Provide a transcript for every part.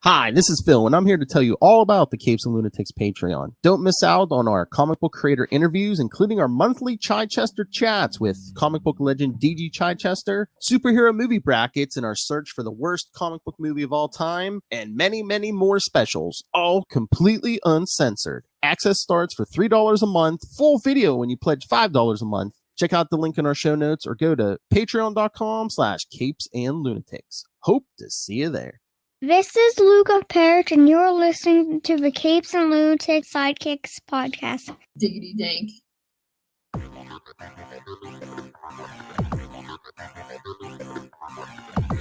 Hi, this is Phil, and I'm here to tell you all about the Capes and Lunatics Patreon. Don't miss out on our comic book creator interviews, including our monthly Chichester chats with comic book legend DG Chichester, superhero movie brackets in our search for the worst comic book movie of all time, and many, many more specials, all completely uncensored. Access starts for $3 a month, full video when you pledge $5 a month. Check out the link in our show notes or go to patreon.com/capesandlunatics. Hope to see you there. This is Luca Parrott, and you're listening to the Capes and Lunatics Sidekicks Podcast. Diggity dank.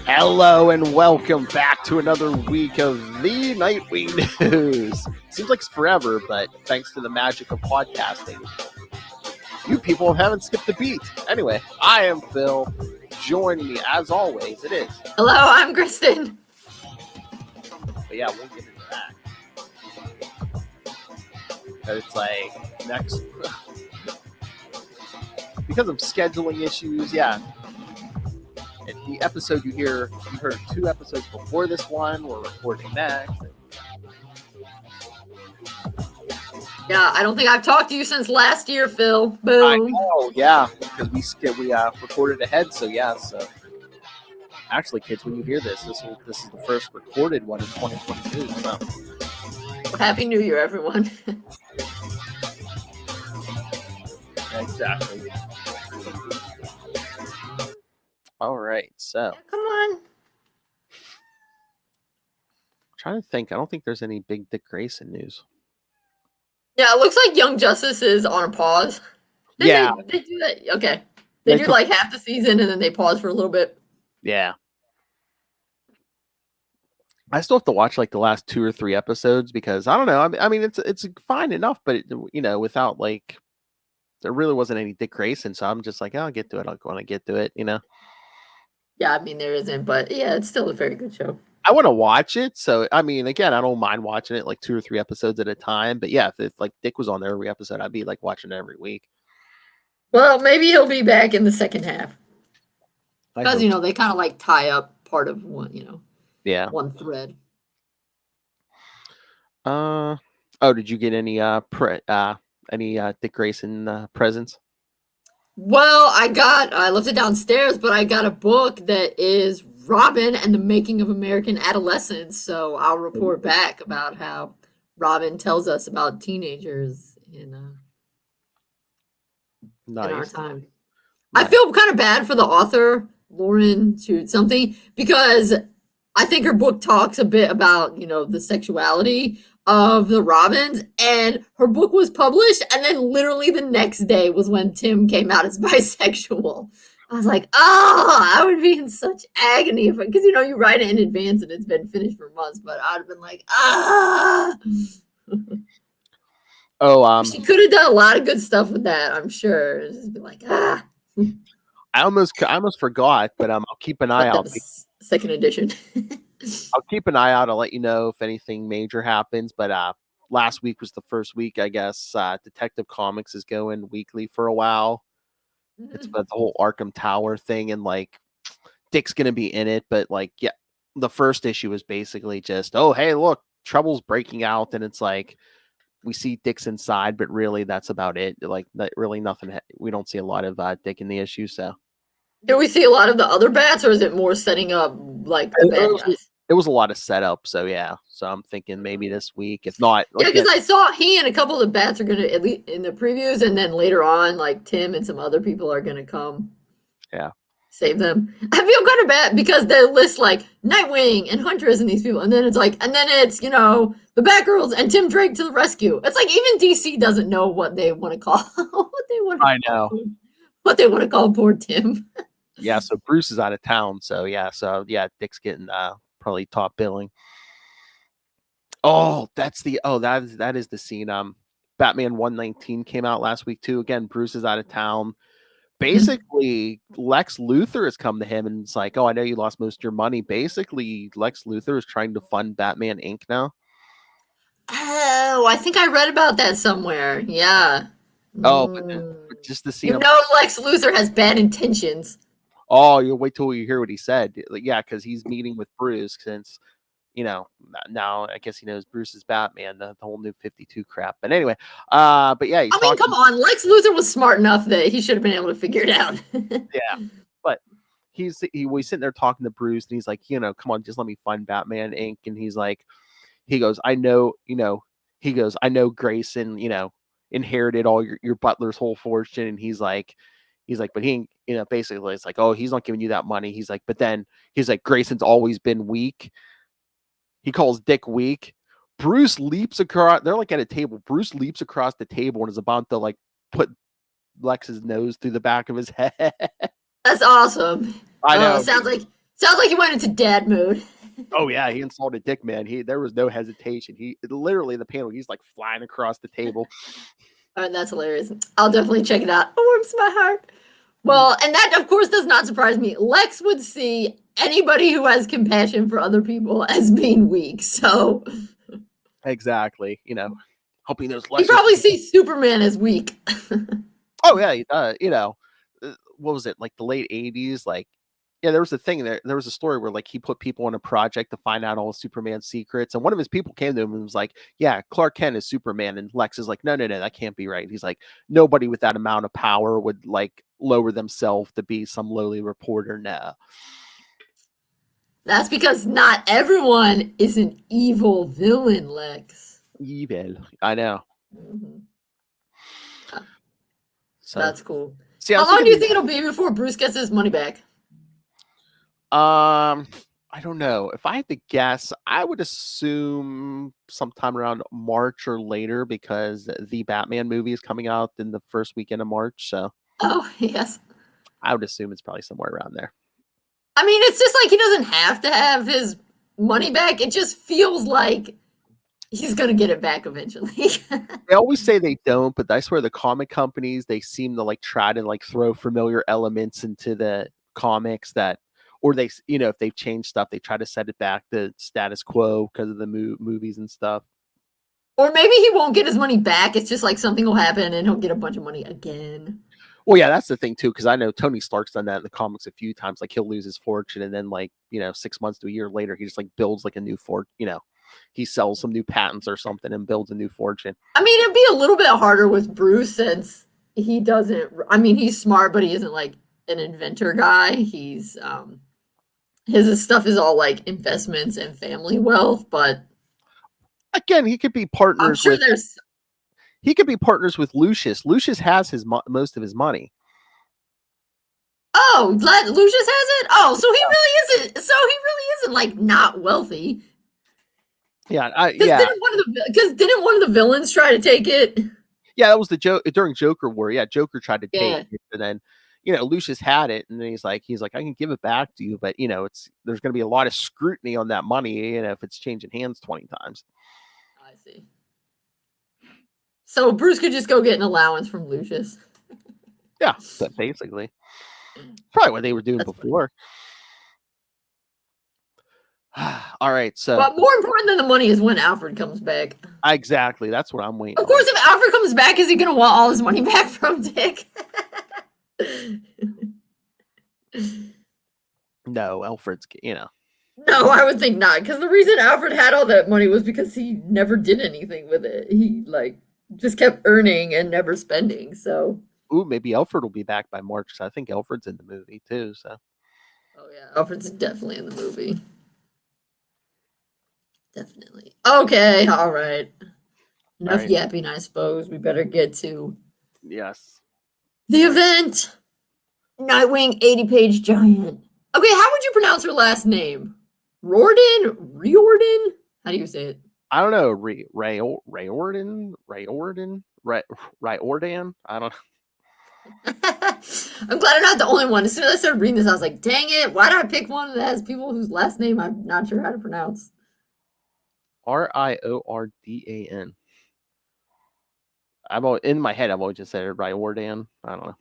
Hello and welcome back to another week of the Nightwing news. Seems like it's forever, but thanks to the magic of podcasting, you people haven't skipped a beat. Anyway, I am Phil. Joining me, as always, it is. Hello, I'm Kristen. But yeah, we'll get into that. But it's like next because of scheduling issues, yeah. And the episode you heard 2 episodes before this one. We're recording next. Yeah, I don't think I've talked to you since last year, Phil. Boom. I know, yeah, because we recorded ahead. So yeah, so. Actually, kids, when you hear this is the first recorded one in 2022. So. Happy New Year, everyone. Exactly. All right, so. Come on. I'm trying to think. I don't think there's any big Dick Grayson news. Yeah, it looks like Young Justice is on a pause. They do that. Okay. They do like half the season and then they pause for a little bit. Yeah. I still have to watch like the last 2 or 3 episodes because I don't know. I mean, it's fine enough, but without like, there really wasn't any Dick Grayson, so I'm just like, I'll get to it. I'll go on and get to it. Yeah, I mean there isn't, but yeah, it's still a very good show. I want to watch it, so I mean, again, I don't mind watching it like 2 or 3 episodes at a time. But yeah, if like Dick was on there every episode, I'd be like watching it every week. Well, maybe he'll be back in the second half because they kind of like tie up part of one, one thread. Did you get any Dick Grayson presents? Well, I left it downstairs, but I got a book that is Robin and the Making of American Adolescence. So I'll report back about how Robin tells us about teenagers in our time. Nice. I feel kind of bad for the author, Lauren Shoot something, because I think her book talks a bit about, the sexuality of the Robins, and her book was published, and then literally the next day was when Tim came out as bisexual. I was like, I would be in such agony because you write it in advance and it's been finished for months, but I'd have been like, she could have done a lot of good stuff with that, I'm sure. Just be like, I almost forgot, but I'll keep an eye out. Second edition. I'll keep an eye out. I'll let you know if anything major happens. But last week was the first week, I guess. Detective Comics is going weekly for a while. Mm-hmm. It's about the whole Arkham Tower thing, and like Dick's gonna be in it. But like, yeah, the first issue is basically just, oh hey, look, trouble's breaking out, and it's like we see Dick's inside, but really that's about it. Like, really nothing. We don't see a lot of Dick in the issue. So. Do we see a lot of the other bats, or is it more setting up like the bad guys? It was a lot of setup, so yeah. So I'm thinking maybe this week, if not. Yeah, because I saw he and a couple of the bats are going to, at least in the previews, and then later on, like Tim and some other people are going to come. Yeah. Save them. I feel kind of bad because they list like Nightwing and Huntress and these people, and then it's the Batgirls and Tim Drake to the rescue. It's like even DC doesn't know what they want to call what they want to call poor Tim. Yeah, so Bruce is out of town, so yeah, Dick's getting probably top billing. Oh, that is the scene. Batman 119 came out last week too. Again, Bruce is out of town. Basically, Lex Luthor has come to him and it's like, oh, I know you lost most of your money. Basically, Lex Luthor is trying to fund Batman Inc. now. Oh, I think I read about that somewhere. Yeah. Oh, but just the scene. Lex Luthor has bad intentions. Oh, you'll wait till you hear what he said. Yeah, because he's meeting with Bruce since now I guess he knows Bruce is Batman, the whole new 52 crap. But anyway, but yeah, I mean, come on, Lex Luthor was smart enough that he should have been able to figure it out. Yeah, but he's sitting there talking to Bruce, and he's like, come on, just let me find Batman Inc. And he goes, I know, I know Grayson, inherited all your butler's whole fortune, and he's like, but he, basically it's like, oh, he's not giving you that money. He's like, but then he's like, Grayson's always been weak. He calls Dick weak. Bruce leaps across. They're like at a table. Bruce leaps across the table and is about to like put Lex's nose through the back of his head. That's awesome. I know. Sounds like he went into dad mode. Oh yeah, he insulted Dick, man. There was no hesitation. He literally the panel. He's like flying across the table. All right, that's hilarious. I'll definitely check it out. It warms my heart. Well, and that of course does not surprise me. Lex would see anybody who has compassion for other people as being weak. So exactly, hoping there's less. He probably sees Superman as weak. Oh yeah, he does. What was it, like the late 80s? Like, yeah, there was a thing there was a story where like he put people on a project to find out all of Superman's secrets, and one of his people came to him and was like, yeah, Clark Kent is Superman. And Lex is like, no, that can't be right. He's like, nobody with that amount of power would like lower themselves to be some lowly reporter. No. That's because not everyone is an evil villain, Lex. Evil. I know. Mm-hmm. So that's cool. See, how long do you think it'll be before Bruce gets his money back? I don't know. If I had to guess, I would assume sometime around March or later, because the Batman movie is coming out in the first weekend of March. So, oh yes, I would assume it's probably somewhere around there. I mean, it's just like he doesn't have to have his money back. It just feels like he's gonna get it back eventually. They always say they don't, but I swear the comic companies, they seem to like try to like throw familiar elements into the comics that, or they, if they've changed stuff, they try to set it back to status quo because of the movies and stuff. Or maybe he won't get his money back. It's just like something will happen and he'll get a bunch of money again. Well, yeah, that's the thing too, because I know Tony Stark's done that in the comics a few times. Like he'll lose his fortune, and then like 6 months to a year later, he just like builds like a new he sells some new patents or something and builds a new fortune. I mean, it'd be a little bit harder with Bruce since he doesn't. I mean, he's smart, but he isn't like an inventor guy. He's his stuff is all like investments and family wealth. But again, he could be partners. I'm sure he could be partners with Lucius. Lucius has most of his money. Oh, Lucius has it? Oh, so he really isn't. So he really isn't like not wealthy. Yeah, Because didn't one of the villains try to take it? Yeah, that was the joke during Joker War. Yeah, Joker tried to take it, and then Lucius had it, and then he's like, I can give it back to you, but there's going to be a lot of scrutiny on that money, if it's changing hands 20 times. I see. So Bruce could just go get an allowance from Lucius. Yeah, basically, probably what they were doing before. All right, so. But more important than the money is when Alfred comes back. Exactly, that's what I'm waiting. Of course, if Alfred comes back, is he going to want all his money back from Dick? No, Alfred's, No, I would think not. Because the reason Alfred had all that money was because he never did anything with it. He just kept earning and never spending. So. Ooh, maybe Alfred will be back by March. So I think Alfred's in the movie too. So. Oh yeah, Alfred's definitely in the movie. Definitely. Okay, all right. Enough yapping, I suppose. We better get to the event. Nightwing 80-page giant. Okay, how would you pronounce her last name? Riordan? How do you say it? I don't know. Riordan? I don't know. I'm glad I'm not the only one. As soon as I started reading this, I was like, dang it, why did I pick one that has people whose last name I'm not sure how to pronounce? Riordan. In my head, I've always just said Riordan. I don't know.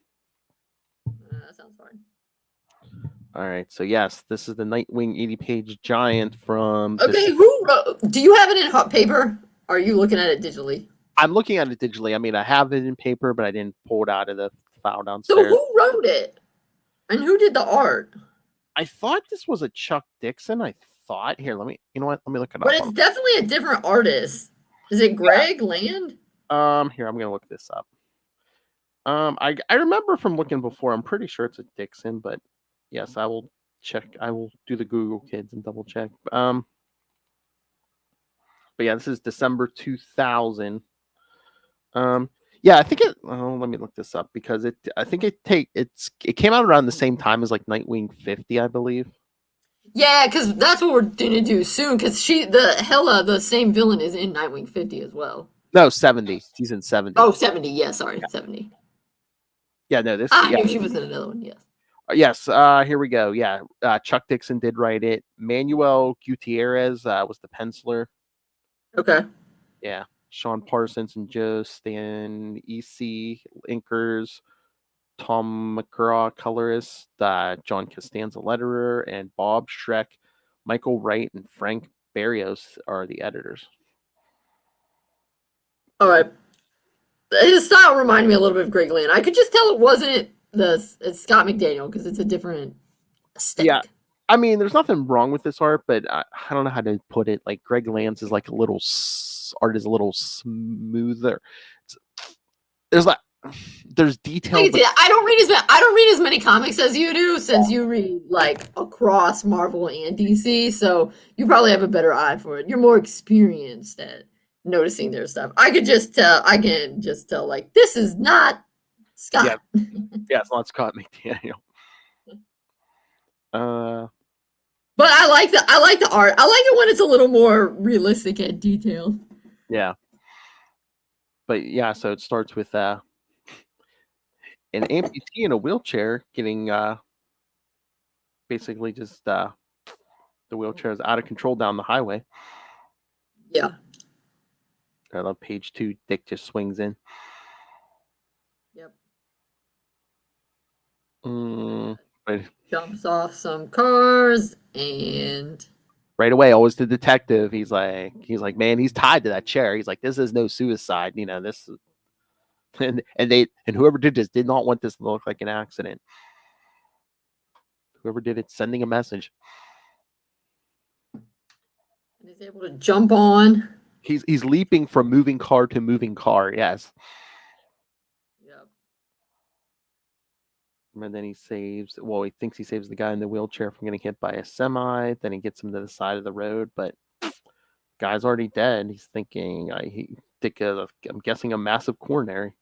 That sounds fine. All right, so yes, this is the Nightwing 80-page giant from. Okay, who wrote? Do you have it in hot paper? Or are you looking at it digitally? I'm looking at it digitally. I mean, I have it in paper, but I didn't pull it out of the file downstairs. So who wrote it? And who did the art? I thought this was a Chuck Dixon. I thought. Here, let me look it up. But it's definitely a different artist. Is it Greg Land? Here, I'm gonna look this up. I remember from looking before. I'm pretty sure it's a Dixon, but yes, I will check. I will do the Google Kids and double check. But yeah, this is December 2000. Yeah, I think it. Oh, let me look this up because I think it came out around the same time as like Nightwing 50, I believe. Yeah, because that's what we're gonna do soon. Because the same villain is in Nightwing 50 as well. No, 70. She's in 70. Oh, 70. Yeah, sorry, 70. Yeah, no, this. I knew she was in another one. Yes. Yes. Here we go. Yeah, Chuck Dixon did write it. Manuel Gutierrez was the penciler. Okay. Yeah. Sean Parsons and Joe Stan, EC inkers, Tom McGraw colorist, John Costanza letterer, and Bob Schreck, Michael Wright, and Frank Barrios are the editors. All right. His style reminded me a little bit of Greg Land. I could just tell it wasn't it's Scott McDaniel because it's a different aesthetic. Yeah. I mean, there's nothing wrong with this art, but I don't know how to put it. Like Greg Land's is like a little art is a little smoother. There's detail. I don't read as many comics as you do, since you read like across Marvel and DC. So you probably have a better eye for it. You're more experienced at noticing their stuff. I can just tell like this is not Scott. Yeah, it's not Scott McDaniel. But I like the art. I like it when it's a little more realistic and detailed. Yeah. But yeah, so it starts with an amputee in a wheelchair getting basically just the wheelchair is out of control down the highway. Yeah. I love page 2. Dick just swings in. Yep. But jumps off some cars and right away, always the detective. He's like, man, he's tied to that chair. He's like, this is no suicide. You know, this is, and whoever did this did not want this to look like an accident. Whoever did it, sending a message. And he's able to jump on. He's leaping from moving car to moving car. Yes. Yep. And then he thinks he saves the guy in the wheelchair from getting hit by a semi. Then he gets him to the side of the road, but guy's already dead. He's thinking, I'm guessing a massive coronary.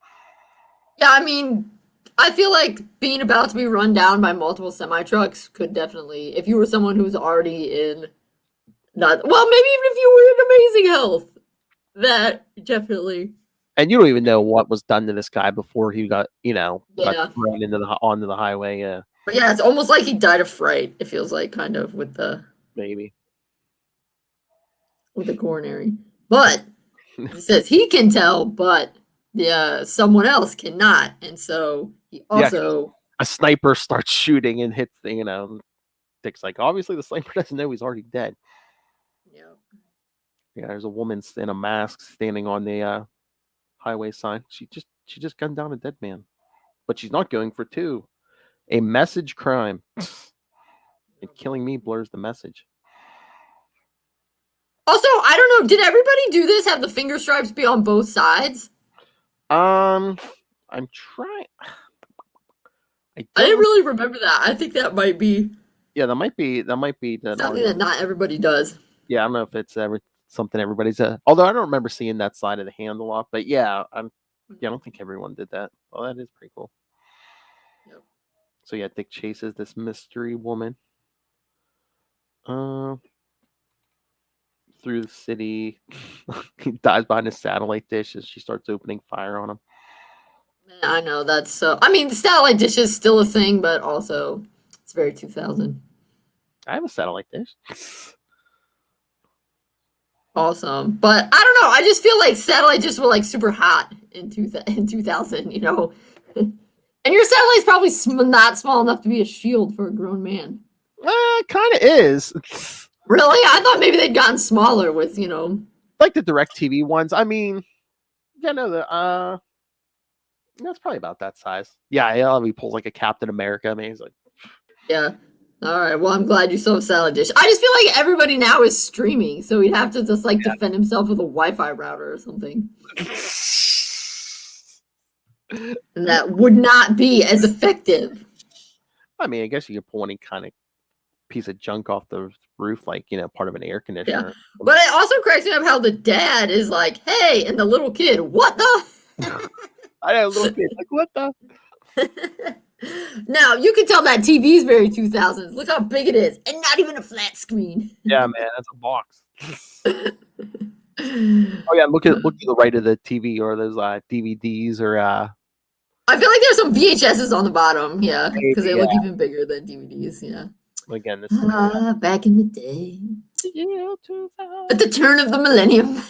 Yeah, I mean, I feel like being about to be run down by multiple semi trucks could definitely, if you were someone who's already in maybe even if you were in amazing health, that definitely. And you don't even know what was done to this guy before he got thrown onto the highway. Yeah. But yeah, it's almost like he died of fright. It feels like kind of with the coronary. But he says he can tell, but someone else cannot, and so he also a sniper starts shooting and hits Dick's like, obviously the sniper doesn't know he's already dead. Yeah, there's a woman in a mask standing on the highway sign. She just gunned down a dead man, but she's not going for 2. A message crime. And killing me blurs the message. Also, I don't know, did everybody do this, have the finger stripes be on both sides? I'm trying. I didn't really remember that. I think that might be. Yeah, that might be something that not everybody does. Yeah, I don't know if it's something everybody's. Although I don't remember seeing that side of the hand a lot, but yeah, I don't think everyone did that. Oh, that is pretty cool. Yep. So yeah, Dick chases this mystery woman through the city. He dives behind a satellite dish as she starts opening fire on him. I know, that's so. I mean, the satellite dish is still a thing, but also it's very 2000. I have a satellite dish. Awesome, but I don't know. I just feel like satellite dishes were like super hot in 2000. You know, and your satellite's probably not small enough to be a shield for a grown man. Kind of is. Really? I thought maybe they'd gotten smaller with, like the DirecTV ones. I mean, that's probably about that size. Yeah, he pulls like a Captain America. I mean, he's like, yeah. All right. Well, I'm glad you saw Salad Dish. I just feel like everybody now is streaming, so he'd have to just like defend himself with a Wi-Fi router or something. And that would not be as effective. I mean, I guess you could pull any kind of piece of junk off the roof, like, part of an air conditioner. Yeah. But it also cracks me up how the dad is like, hey, and the little kid, what the? I had a little kid, like, what the? Now, you can tell that TV is very 2000s. Look how big it is. And not even a flat screen. Yeah, man, that's a box. Oh, yeah, look to the right of the TV or those DVDs or... I feel like there's some VHSs on the bottom, yeah, because they look even bigger than DVDs, yeah. Again, this back in the day. Yeah, At the turn of the millennium.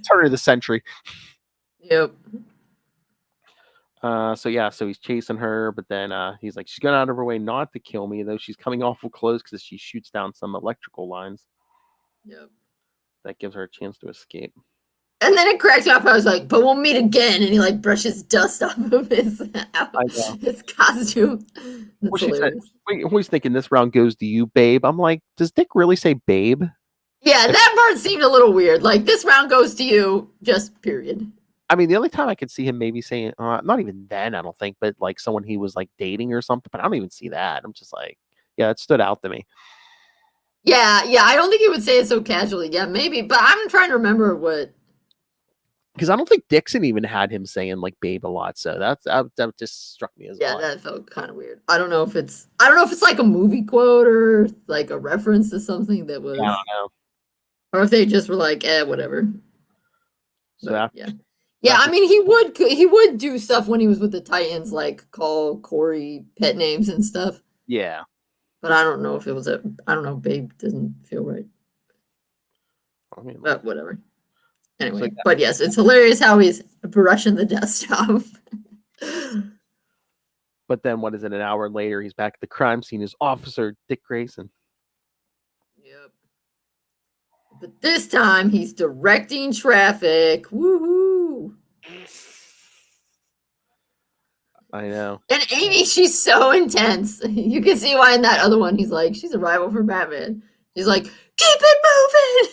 turn of the century. Yep. So he's chasing her, but then he's like, she's going out of her way not to kill me, though she's coming awful close because she shoots down some electrical lines. Yep. That gives her a chance to escape. And then it cracks me up. I was like, but we'll meet again. And he like brushes dust off of his costume. Well, she said, always thinking this round goes to you, babe. I'm like, does Dick really say babe? Yeah, that part seemed a little weird. Like, this round goes to you, just period. I mean, the only time I could see him maybe saying, not even then, I don't think, but like someone he was like dating or something, but I don't even see that. I'm just like, yeah, it stood out to me. Yeah, I don't think he would say it so casually. Yeah, maybe, but I'm trying to remember what. Because I don't think Dixon even had him saying like babe a lot, so that just struck me as odd. That felt kind of weird. I don't know if it's like a movie quote or like a reference to something that was. Yeah, I don't know. Or if they just were like, whatever. So but, yeah. I mean, he would do stuff when he was with the Titans, like call Corey pet names and stuff. Yeah. But I don't know if it was I don't know, babe doesn't feel right. I mean, but whatever. Anyway, but yes, it's hilarious how he's brushing the dust off. But then, what is it? An hour later, he's back at the crime scene as Officer Dick Grayson. Yep. But this time, he's directing traffic. Woohoo! I know. And Amy, she's so intense. You can see why in that other one, he's like, she's a rival for Batman. She's like, keep it moving!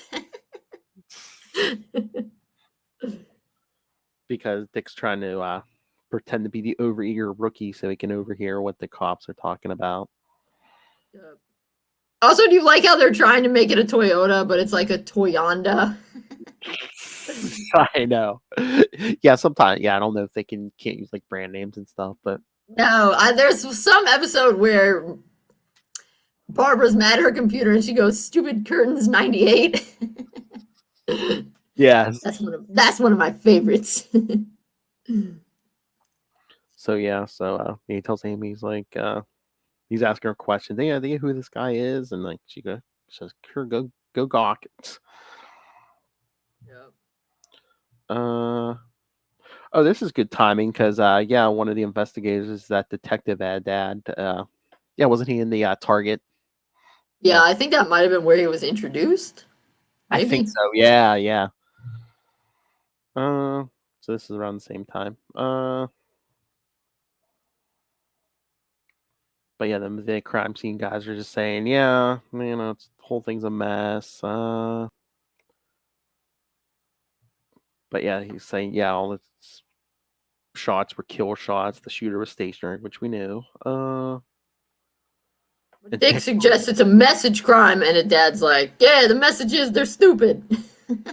Because Dick's trying to pretend to be the overeager rookie so he can overhear what the cops are talking about. Yep. Also, do you like how they're trying to make it a Toyota, but it's like a Toyonda? I know. Yeah, sometimes. Yeah, I don't know if they can't use like brand names and stuff, but no. There's some episode where Barbara's mad at her computer and she goes, "Stupid curtains 98." Yeah, that's one of my favorites. So he tells Amy, he's like, he's asking her questions. They have idea who this guy is, and like she says, "Sure, go gawk it." Yep. Oh, this is good timing because one of the investigators is that detective dad. Wasn't he in the Target? Yeah, I think that might have been where he was introduced. Maybe. I think so. Yeah. So this is around the same time. But yeah, the crime scene guys are just saying, the whole thing's a mess. But yeah, he's saying, all the shots were kill shots. The shooter was stationary, which we knew. Dick suggests it's a message crime, and a dad's like, yeah, the message is they're stupid.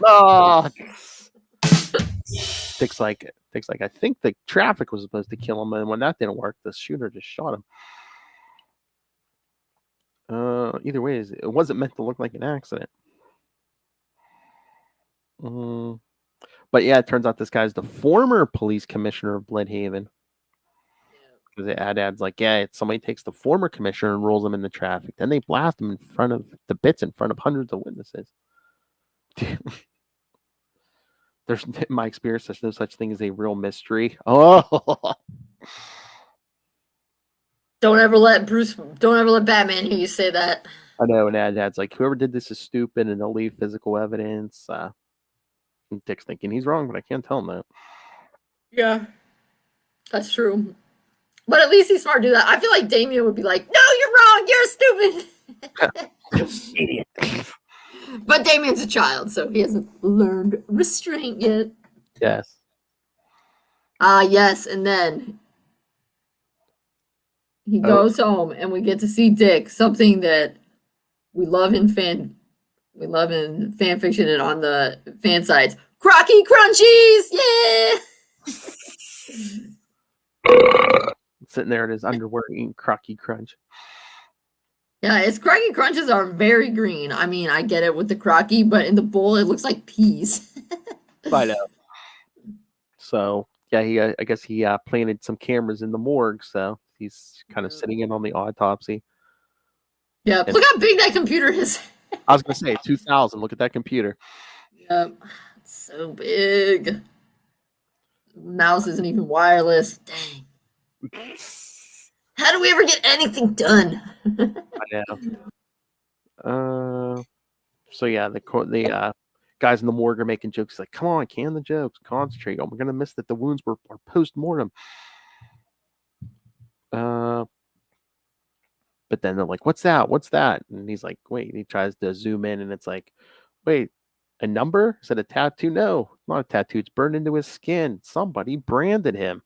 Oh. Dick's like, I think the traffic was supposed to kill him, and when that didn't work, the shooter just shot him. Either way, it wasn't meant to look like an accident. But yeah, it turns out this guy's the former police commissioner of Bloodhaven. Because the ad's like, somebody takes the former commissioner and rolls him into traffic. Then they blast him in front of hundreds of witnesses. There's, in my experience, there's no such thing as a real mystery. Oh. Don't ever let Batman hear you say that. I know, and dad's like, whoever did this is stupid, and they'll leave physical evidence. Dick's thinking he's wrong, but I can't tell him that. Yeah, that's true. But at least he's smart to do that. I feel like Damien would be like, no, you're dog. You're stupid. Idiot. But Damien's a child, so he hasn't learned restraint yet. Yes. Yes, and then he goes home, and we get to see Dick, something that we love in fan fiction and on the fan sites. Crocky Crunchies, yeah. Sitting there in his underwear eating Crocky Crunch. Yeah, his Crocky Crunches are very green. I mean, I get it with the Crocky, but in the bowl, it looks like peas. I know. So, yeah, I guess he planted some cameras in the morgue, so he's kind of sitting in on the autopsy. Yeah, look how big that computer is. I was going to say, 2000, look at that computer. Yep, it's so big. Mouse isn't even wireless. Dang. How do we ever get anything done? I know. So yeah, the guys in the morgue are making jokes. He's like, come on, can the jokes, concentrate. Oh, we're gonna miss that the wounds are post mortem. But then they're like, what's that? What's that? And he's like, wait. And he tries to zoom in, and it's like, wait, a number? Is it a tattoo? No, not a tattoo. It's burned into his skin. Somebody branded him.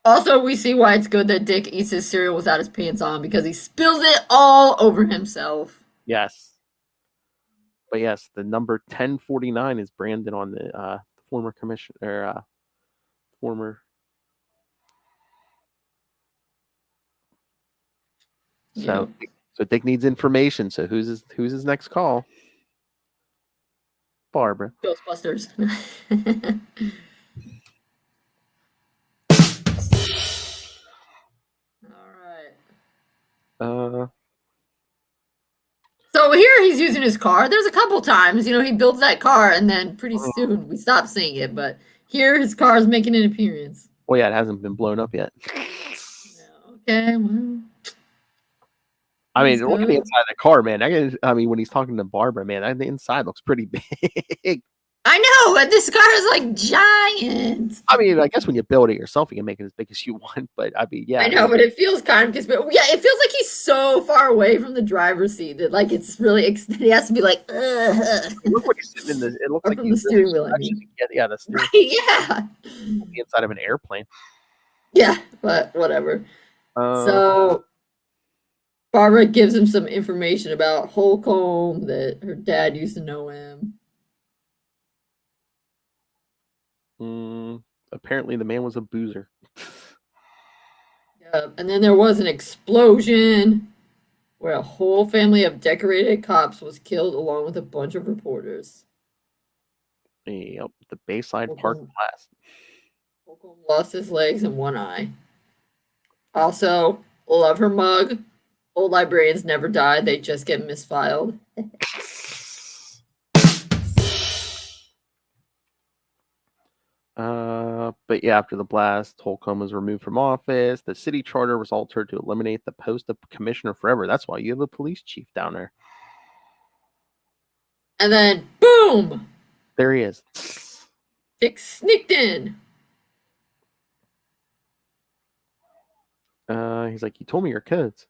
Also, we see why it's good that Dick eats his cereal without his pants on, because he spills it all over himself. Yes. But yes, the number 1049 is branded on the former commissioner, former. So Dick needs information. So who's his next call? Barbara. Ghostbusters. All right. So here he's using his car. There's a couple times, he builds that car, and then pretty soon we stop seeing it. But here his car is making an appearance. Well, yeah, it hasn't been blown up yet. Okay, well. I mean, look at the inside of the car, man. I mean, when he's talking to Barbara, man, the inside looks pretty big. I know, and this car is like giant. I mean, I guess when you build it yourself, you can make it as big as you want. But I mean, yeah. I know, but it feels kind of it feels like he's so far away from the driver's seat that like it's really he has to be like. Look what he's sitting in the. It looks like he's the steering wheel. I mean. Yeah, the steering. Yeah. The inside of an airplane. Yeah, but whatever. So Barbara gives him some information about Holcomb, that her dad used to know him. Apparently the man was a boozer. Yeah, and then there was an explosion where a whole family of decorated cops was killed along with a bunch of reporters. Yep, the Bayside Park blast. Holcomb lost his legs and one eye. Also, love her mug. Old librarians never die, they just get misfiled. But yeah, after the blast, Holcomb was removed from office. The city charter was altered to eliminate the post of commissioner forever. That's why you have a police chief down there. And then, boom! There he is. Dick sneaked in. He's like, you told me your codes.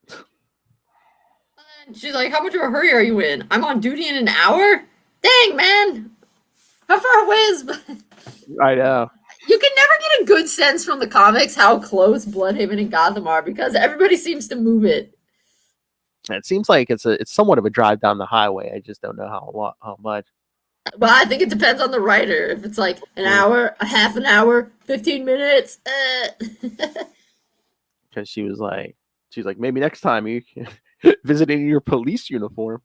And she's like, how much of a hurry are you in? I'm on duty in an hour? Dang, man! How far away is... I know. You can never get a good sense from the comics how close Bloodhaven and Gotham are, because everybody seems to move it. It seems like it's somewhat of a drive down the highway. I just don't know how much. Well, I think it depends on the writer. If it's like an hour, a half an hour, 15 minutes. Because she's like, maybe next time you visit in your police uniform.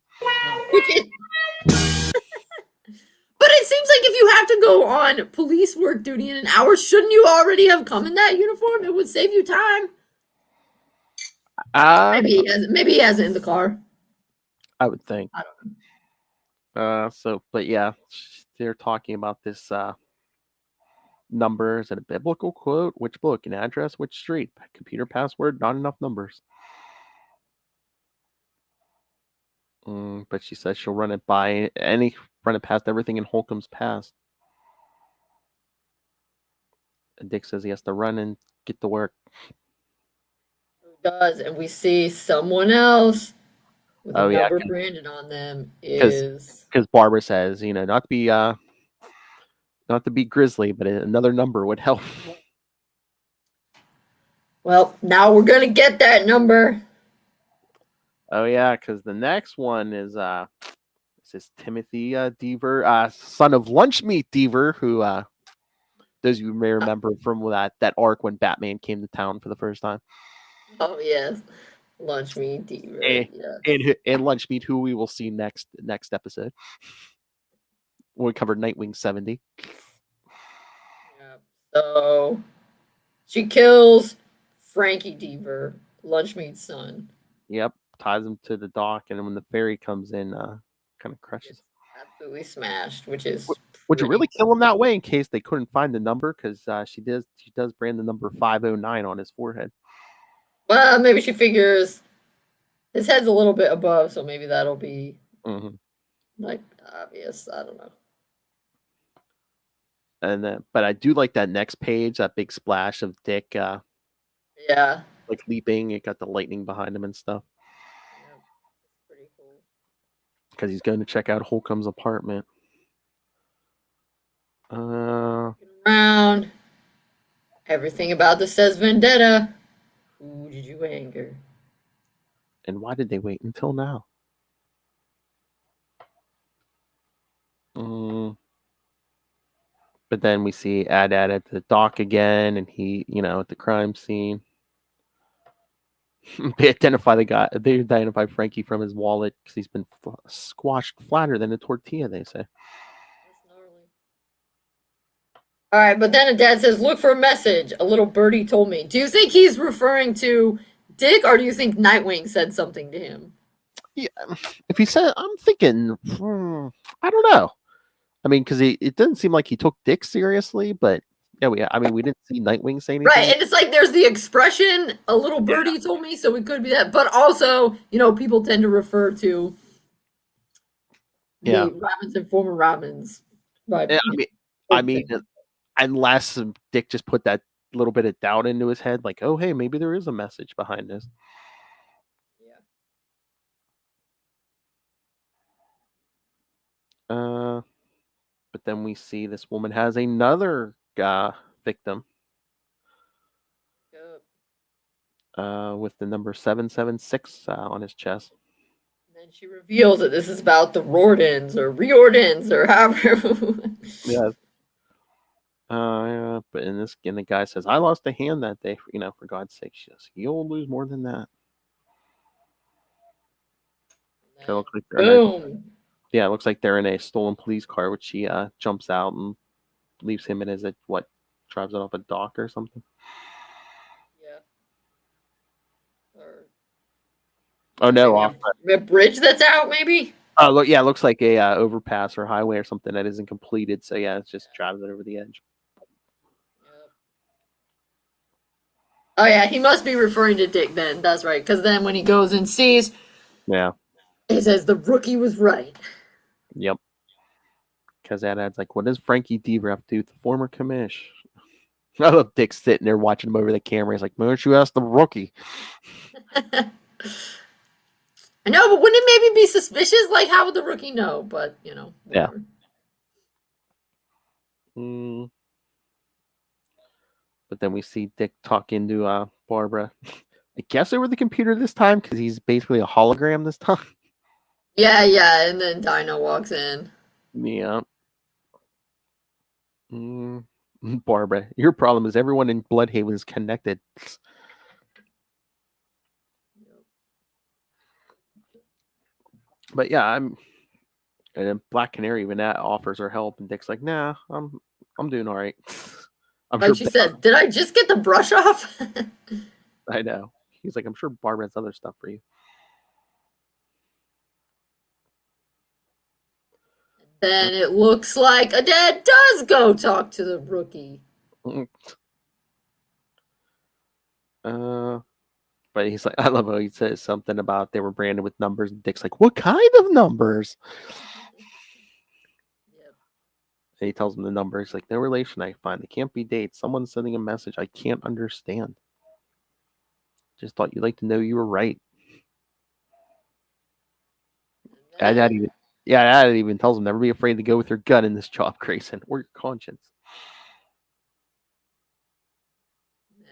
But it seems like if you have to go on police work duty in an hour, shouldn't you already have come in that uniform? It would save you time. Maybe he has it in the car. I would think. I don't know. But yeah, they're talking about this numbers and a biblical quote. Which book? An address? Which street? Computer password? Not enough numbers. But she says she'll run it past everything in Holcomb's past. And Dick says he has to run and get to work. Who does? And we see someone else with a Oh yeah, number branded on them because is Barbara says, not to be grisly, but another number would help. well, now we're gonna get that number. Oh yeah, because the next one is this is Timothy Deaver, son of Lunchmeat Deaver, who those you may remember from that arc when Batman came to town for the first time. Oh yes, Lunch Me Deaver. And, Yes. and Lunchmeat, who we will see next episode when we cover Nightwing 70. Yep. So she kills Frankie Deaver, Lunchmeat's son. Yep, ties him to the dock, and when the ferry comes in, kind of crushes. Absolutely smashed, which is Would you really kill cool. him that way in case they couldn't find the number? Because she does brand the number 509 on his forehead. Well, maybe she figures his head's a little bit above, so maybe that'll be like obvious. I don't know. And then, but I do like that next page, that big splash of Dick, Yeah, like leaping. It got the lightning behind him and stuff. yeah, it's pretty cool. Because he's going to check out Holcomb's apartment. Around everything about this says vendetta. Who did you anger? And why did they wait until now? But then we see Ad at the dock again, and he, at the crime scene. They identify Frankie from his wallet because he's been squashed flatter than a tortilla, they say. That's gnarly. All right, but then Dad says, "Look for a message. A little birdie told me." Do you think he's referring to Dick, or do you think Nightwing said something to him? Yeah, if he said, I'm thinking, I don't know. I mean, because it doesn't seem like he took Dick seriously, but yeah, we didn't see Nightwing say anything. Right, and it's like there's the expression, "A little birdie told me," so it could be that. But also, people tend to refer to the Robins and former Robins. But I mean, unless Dick just put that little bit of doubt into his head, like, oh, hey, maybe there is a message behind this. Yeah. But then we see this woman has another victim. With the number 776 on his chest. And then she reveals that this is about the Rordans or Riordans or however. Yeah. But in this, again, the guy says, "I lost a hand that day. For God's sake." She says, "You'll lose more than that." Boom. Yeah, it looks like they're in a stolen police car, which she jumps out and leaves him in his drives it off a dock or something. Yeah. Oh no, off a bridge that's out, maybe. Oh look, yeah, it looks like a overpass or highway or something that isn't completed. So yeah, it's just drives it over the edge. Oh yeah, he must be referring to Dick then. That's right, because then when he goes and sees, he says the rookie was right. Yep. Because that ad's like, what does Frankie Deaver have to do with the former commish? I love Dick sitting there watching him over the camera. He's like, why don't you ask the rookie? I know, but wouldn't it maybe be suspicious? Like, how would the rookie know? But, whatever. Yeah. But then we see Dick talking to Barbara. I guess over the computer this time, because he's basically a hologram this time. Yeah, and then Dino walks in. Yeah. Barbara, your problem is everyone in Bloodhaven is connected. But yeah, and then Black Canary even offers her help, and Dick's like, "Nah, I'm doing all right." Like she said, "Did I just get the brush off?" I know. He's like, "I'm sure Barbara has other stuff for you." Then it looks like a dad does go talk to the rookie. But he's like, I love how he says something about they were branded with numbers, and Dick's like, "What kind of numbers?" And he tells him the number. He's like, no relation I find. They can't be dates. Someone's sending a message I can't understand. Just thought you'd like to know you were right. And that even tells him never be afraid to go with your gut in this job, Grayson, or your conscience. And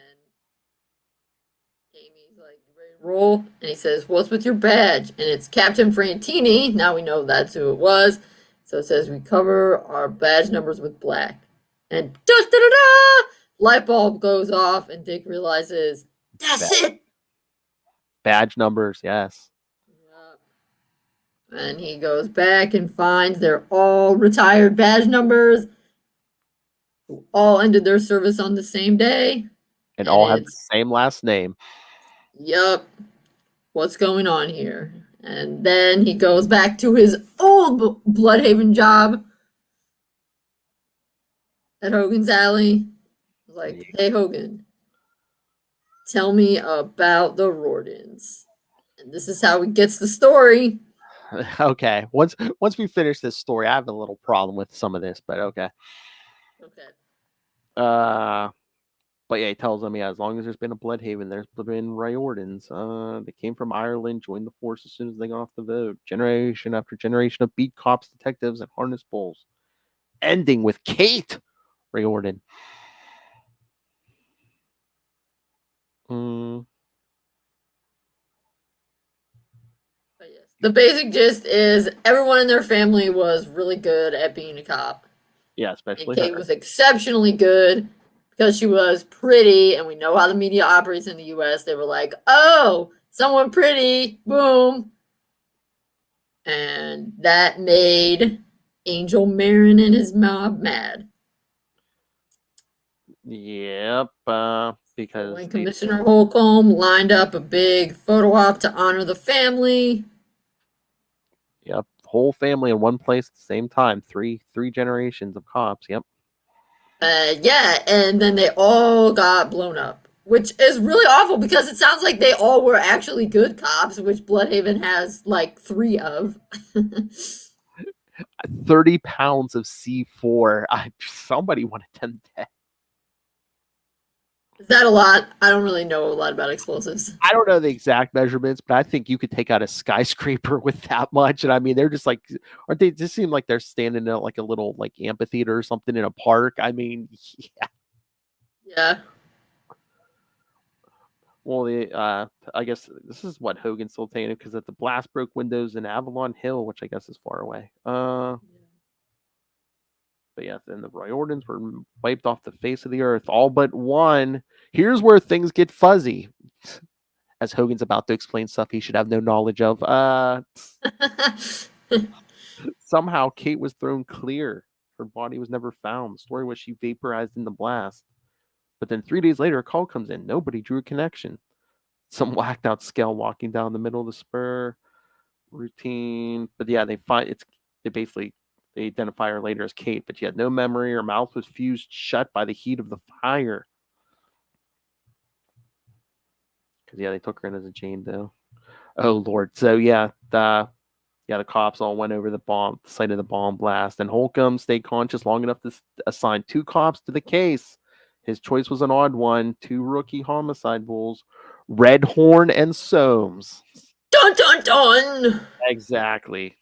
Amy's like, ready to roll? And he says, what's with your badge? And it's Captain Frantini. Now we know that's who it was. So it says, we cover our badge numbers with black. And da-da-da-da! Light bulb goes off, and Dick realizes, that's it! Badge numbers, yes. And he goes back and finds they're all retired badge numbers who all ended their service on the same day. And all have the same last name. Yup. What's going on here? And then he goes back to his old Bloodhaven job at Hogan's Alley. Like, hey, Hogan, tell me about the Rordans. And this is how he gets the story. Okay. Once we finish this story, I have a little problem with some of this, but okay. But yeah, he tells them, as long as there's been a Bloodhaven, there's been Riordans. They came from Ireland, joined the force as soon as they got off the vote. Generation after generation of beat cops, detectives, and harness bulls. Ending with Kate Riordan. The basic gist is everyone in their family was really good at being a cop. Yeah, especially and Kate was exceptionally good because she was pretty, and we know how the media operates in the U.S. They were like, oh, someone pretty, boom. And that made Angel Marin and his mob mad. Yep, because when Commissioner Holcomb lined up a big photo op to honor the family. Yep, whole family in one place at the same time. Three generations of cops. Yep. Yeah, and then they all got blown up, which is really awful because it sounds like they all were actually good cops, which Bloodhaven has like 3 of. 30 pounds of C4. Somebody wanted them dead. Is that a lot? I don't really know a lot about explosives. I don't know the exact measurements, but I think you could take out a skyscraper with that much. And I mean, they're just like, aren't they? Just seem like they're standing in like a little like amphitheater or something in a park. I mean, yeah. Yeah. Well, I guess this is what Hogan's still taking it because the blast broke windows in Avalon Hill, which I guess is far away. But yeah, then the Riordans were wiped off the face of the earth, all but one. Here's where things get fuzzy. As Hogan's about to explain stuff he should have no knowledge of. Somehow Kate was thrown clear. Her body was never found. The story was she vaporized in the blast. But then 3 days later, a call comes in. Nobody drew a connection. Some whacked out scale walking down the middle of the spur. Routine. But yeah, they identify her later as Kate, but she had no memory. Her mouth was fused shut by the heat of the fire. Because yeah, they took her in as a Jane Doe. Oh Lord. So yeah, the cops all went over the site of the bomb blast, and Holcomb stayed conscious long enough to assign 2 cops to the case. His choice was an odd one: 2 rookie homicide bulls, Redhorn and Soames. Dun dun dun. Exactly.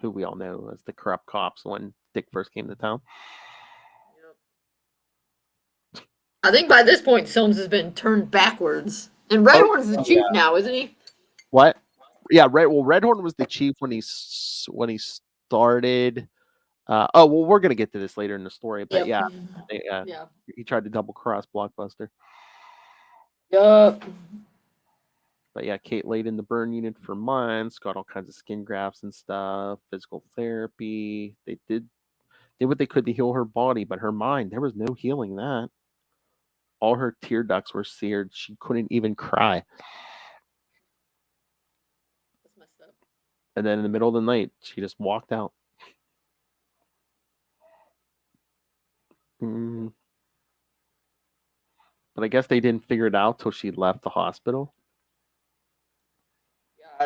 Who we all know as the corrupt cops when Dick first came to town. Yep. I think by this point, Soames has been turned backwards. And Redhorn's the chief now, isn't he? What? Yeah, Redhorn was the chief when he started. We're gonna get to this later in the story, but yeah, he tried to double cross Blockbuster. Yup. But yeah, Kate laid in the burn unit for months, got all kinds of skin grafts and stuff, physical therapy. They did what they could to heal her body, but her mind, there was no healing that. All her tear ducts were seared. She couldn't even cry. That's messed up. And then in the middle of the night, she just walked out. But I guess they didn't figure it out till she left the hospital.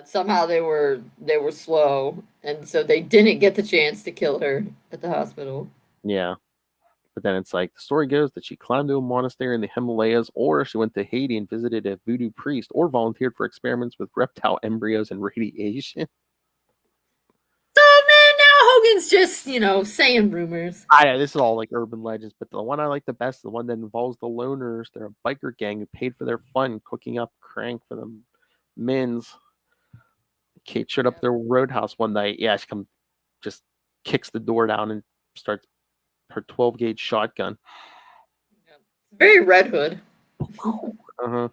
Somehow they were slow, and so they didn't get the chance to kill her at the hospital. Yeah. But then it's like the story goes that she climbed to a monastery in the Himalayas, or she went to Haiti and visited a voodoo priest, or volunteered for experiments with reptile embryos and radiation. So man, now Hogan's just saying rumors. This is all like urban legends, but the one I like the best, the one that involves the loners. They're a biker gang who paid for their fun, cooking up crank for the men's. Kate showed up at their roadhouse one night. Yeah, she just kicks the door down and starts her 12 gauge shotgun. Very Red Hood. Uh-huh.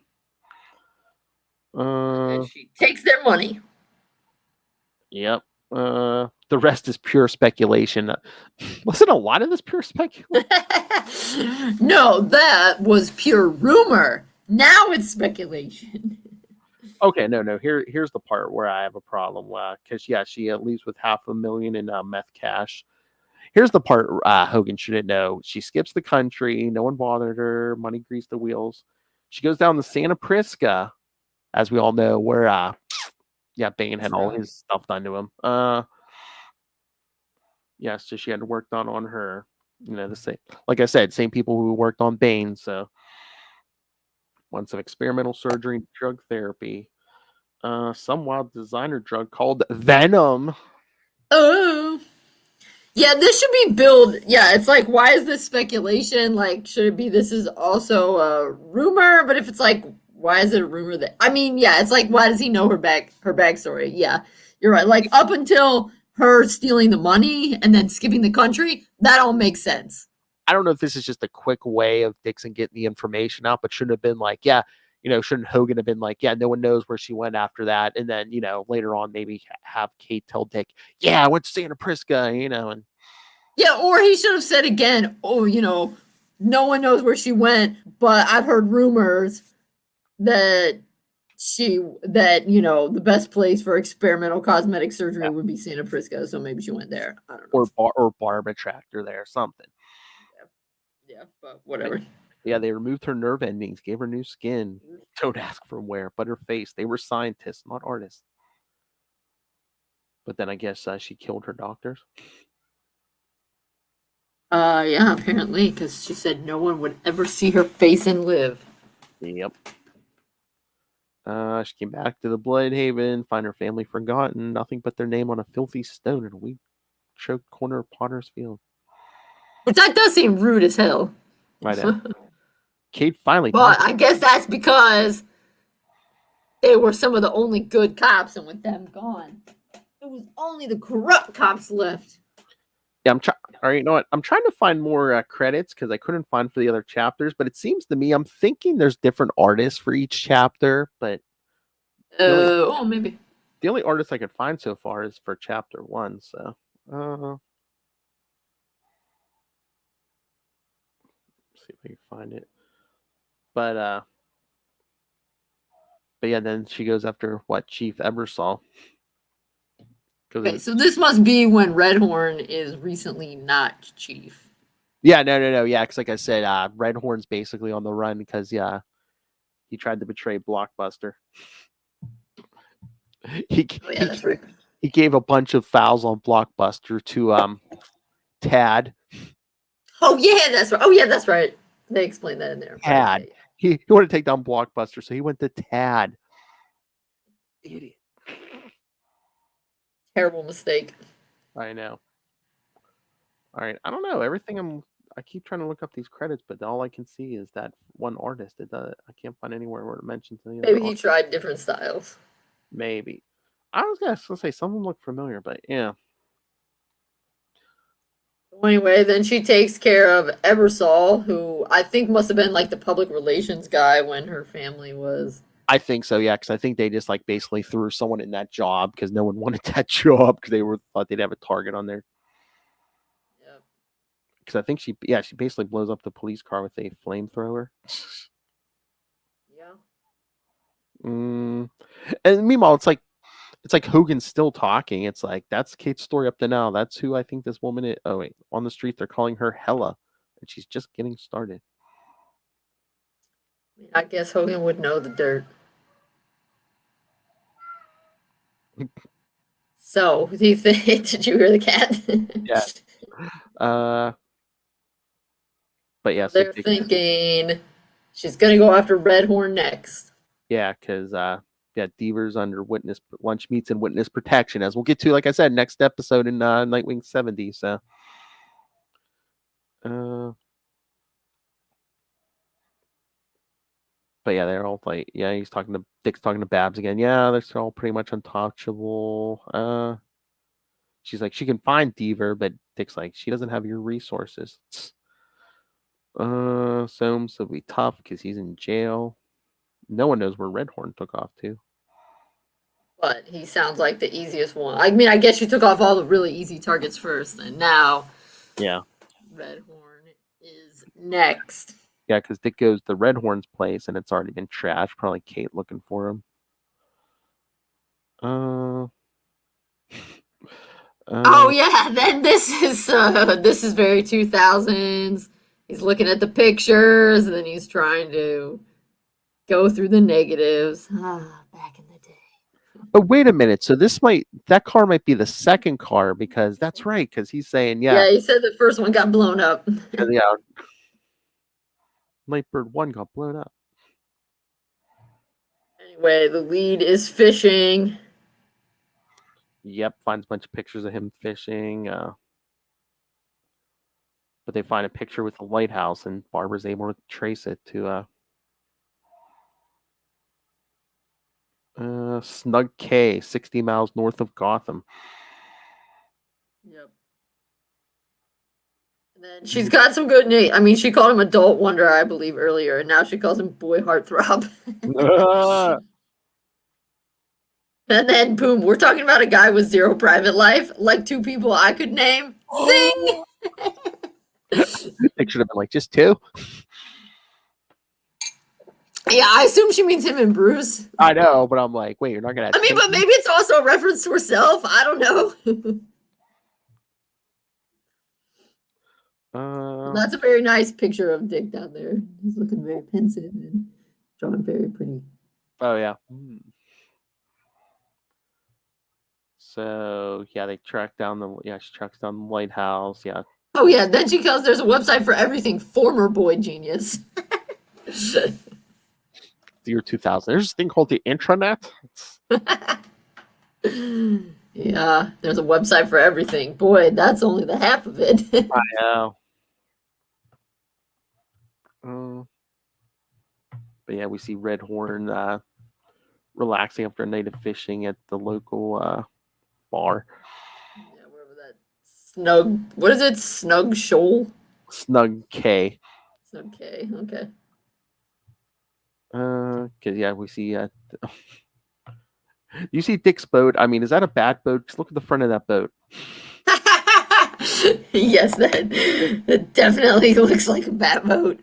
And she takes their money. Yep. The rest is pure speculation. Wasn't a lot of this pure speculation? No, that was pure rumor. Now it's speculation. Okay, no. Here's the part where I have a problem. Because she leaves with $500,000 in meth cash. Here's the part Hogan shouldn't know. She skips the country. No one bothered her. Money greased the wheels. She goes down to Santa Prisca, as we all know, where Bane had all his stuff done to him. So she had worked on her. The same, like I said, same people who worked on Bane. So once of experimental surgery, drug therapy, some wild designer drug called Venom. Oh. Yeah, this should be billed. Yeah, it's like, why is this speculation? Like, should it be this is also a rumor? But if it's like, why is it a rumor that? I mean, yeah, it's like, why does he know her backstory? Yeah, you're right. Like up until her stealing the money and then skipping the country, that all makes sense. I don't know if this is just a quick way of Dixon getting the information out, but shouldn't have been like, shouldn't Hogan have been like, no one knows where she went after that, and then later on maybe have Kate tell Dick, I went to Santa Prisca, and. Yeah, or he should have said again, no one knows where she went, but I've heard rumors that the best place for experimental cosmetic surgery would be Santa Prisca, so maybe she went there. I don't know. Or Barbara tracked her there, something. Yeah, but whatever. Yeah, they removed her nerve endings, gave her new skin. Don't ask from where, but her face. They were scientists, not artists. But then I guess she killed her doctors. Yeah, apparently, because she said no one would ever see her face and live. Yep. She came back to the Bloodhaven, find her family forgotten, nothing but their name on a filthy stone in a weak choked corner of Potter's Field. Which that does seem rude as hell. I know. Kate finally. But I guess that's because they were some of the only good cops, and with them gone, it was only the corrupt cops left. Yeah, I'm trying. All right, you know what? I'm trying to find more credits because I couldn't find for the other chapters. But it seems to me, I'm thinking there's different artists for each chapter. But maybe the only artist I could find so far is for chapter 1. So, see if I can find it. But yeah, then she goes after Chief Ebersol. Okay, so this must be when Redhorn is recently not chief. Yeah, no. Yeah, because like I said, Redhorn's basically on the run because he tried to betray Blockbuster. That's right. He gave a bunch of fouls on Blockbuster to Tad. Oh yeah, that's right. Oh yeah, that's right. They explained that in there. Tad. He wanted to take down Blockbuster, so he went to Tad. Idiot. Terrible mistake. I know. All right, I don't know. I keep trying to look up these credits, but all I can see is that one artist. I can't find anywhere where it mentions any other. Maybe he tried different styles. Maybe. I was gonna say some of them look familiar, but yeah. Anyway, then she takes care of Ebersol, who I think must have been like the public relations guy when her family was. I think so, yeah, because I think they just like basically threw someone in that job because no one wanted that job because they thought they'd have a target on there. Yeah. Because I think she basically blows up the police car with a flamethrower. Yeah. And meanwhile, it's like Hogan's still talking. It's like that's Kate's story up to now. That's who I think this woman is. Oh wait, on the street they're calling her Hella, and she's just getting started. I guess Hogan would know the dirt. So, do you think? Did you hear the cat? Yeah. But yeah, so They're thinking she's gonna go after Redhorn next. yeah, because Deaver's under lunch meets and witness protection, as we'll get to, like I said, next episode in Nightwing 70. So, but yeah, they're all like, yeah, Dick's talking to Babs again. Yeah, they're all pretty much untouchable. She's like, she can find Deaver, but Dick's like, she doesn't have your resources. Soames will be tough because he's in jail. No one knows where Redhorn took off to. But he sounds like the easiest one. I mean, I guess you took off all the really easy targets first, and now Yeah. Redhorn is next. Yeah, because Dick goes to Redhorn's place and it's already been trashed. Probably Kate looking for him. Oh yeah, then this is very 2000s. He's looking at the pictures, and then he's trying to go through the negatives. Back in the day. Oh, wait a minute. So that car might be the second car, because that's right. Because he's saying, yeah, he said the first one got blown up. yeah, Nightbird 1 got blown up. Anyway, the lead is fishing. Yep, finds a bunch of pictures of him fishing. But they find a picture with a lighthouse, and Barbara's able to trace it to Snug K, 60 miles north of Gotham. Yep. And then she's got some good names. I mean, she called him Adult Wonder, I believe, earlier, and now she calls him Boy Heartthrob. And then, boom, we're talking about a guy with zero private life, like two people I could name. Zing! It should have been like just two. Yeah, I assume she means him and Bruce. I know, but I'm like, wait, you're not gonna. I mean, but maybe it's also a reference to herself. I don't know. That's a very nice picture of Dick down there. He's looking very pensive and drawn very pretty. Oh yeah. So yeah, she tracks down the lighthouse. Yeah. Oh yeah, then she goes, there's a website for everything. Former boy genius. The year 2000. There's this thing called the intranet. Yeah, there's a website for everything. Boy, that's only the half of it. I know. But yeah, we see Redhorn relaxing after a night of fishing at the local bar. Yeah, wherever that what is it? Snug Shoal? Snug K. Snug K, okay. Because yeah, we see you see Dick's boat. I mean, is that a bad boat? Just look at the front of that boat. Yes, that definitely looks like a bat boat.